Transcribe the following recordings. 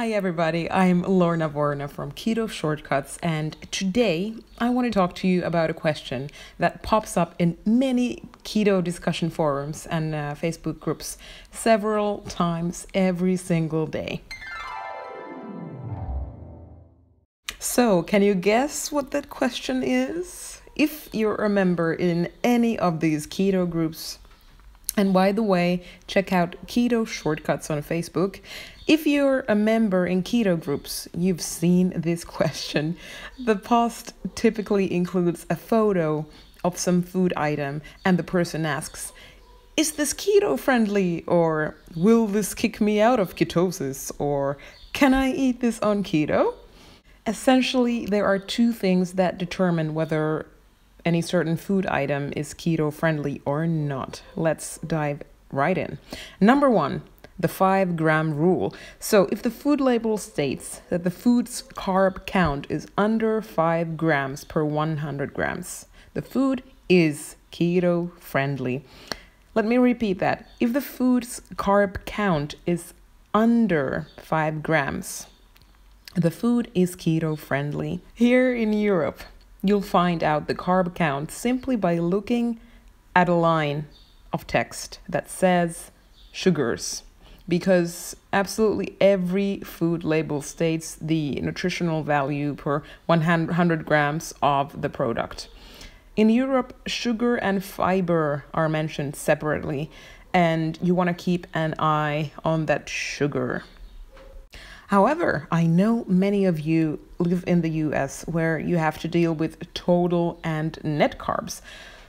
Hi everybody, I'm Lorna Vorna from KetoShortcuts, and today I want to talk to you about a question that pops up in many keto discussion forums and Facebook groups several times every single day. So, can you guess what that question is? If you're a member in any of these keto groups, and by the way, check out KetoShortcuts on Facebook. If you're a member in keto groups, you've seen this question. The post typically includes a photo of some food item, and the person asks, "Is this keto friendly?" Or "Will this kick me out of ketosis?" Or "Can I eat this on keto?" Essentially, there are two things that determine whether any certain food item is keto friendly or not. Let's dive right in. Number one, the 5-gram rule. So if the food label states that the food's carb count is under 5 grams per 100 grams, the food is keto friendly. Let me repeat that. If the food's carb count is under 5 grams, the food is keto friendly. Here in Europe, you'll find out the carb count simply by looking at a line of text that says sugars, because absolutely every food label states the nutritional value per 100 grams of the product. In Europe, sugar and fiber are mentioned separately, and you want to keep an eye on that sugar. However, I know many of you live in the US where you have to deal with total and net carbs.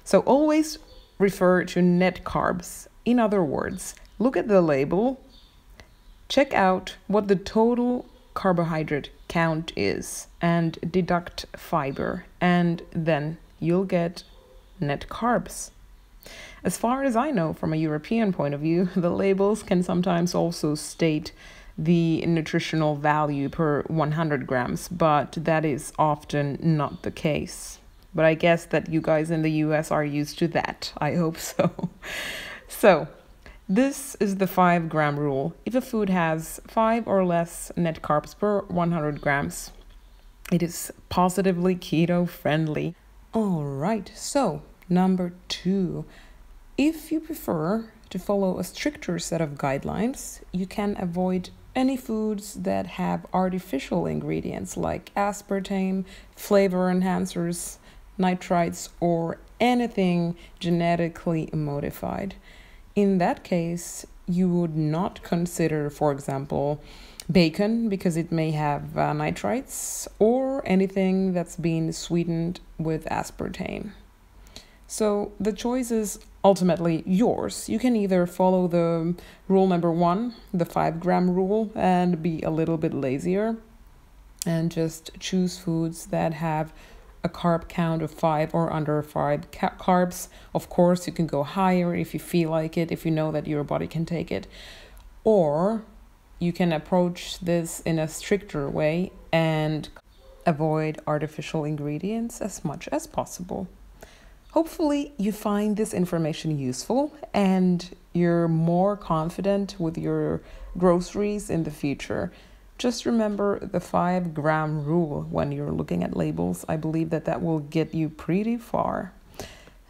So always refer to net carbs. In other words, look at the label, check out what the total carbohydrate count is, and deduct fiber, and then you'll get net carbs. As far as I know, from a European point of view, the labels can sometimes also state the nutritional value per 100 grams, but that is often not the case. But I guess that you guys in the US are used to that. I hope so. So, this is the 5-gram rule. If a food has 5 or less net carbs per 100 grams, it is positively keto friendly. All right, so number 2. If you prefer to follow a stricter set of guidelines, you can avoid any foods that have artificial ingredients like aspartame, flavor enhancers, nitrites, or anything genetically modified. In that case, you would not consider, for example, bacon because it may have nitrites, or anything that's been sweetened with aspartame. So the choice is ultimately yours. You can either follow the rule number 1, the 5-gram rule, and be a little bit lazier and just choose foods that have a carb count of 5 or under 5 carbs. Of course, you can go higher if you feel like it, if you know that your body can take it. Or you can approach this in a stricter way and avoid artificial ingredients as much as possible. Hopefully you find this information useful and you're more confident with your groceries in the future. Just remember the 5-gram rule when you're looking at labels. I believe that will get you pretty far.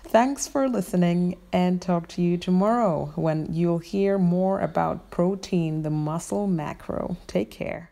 Thanks for listening, and talk to you tomorrow when you'll hear more about protein, the muscle macro. Take care.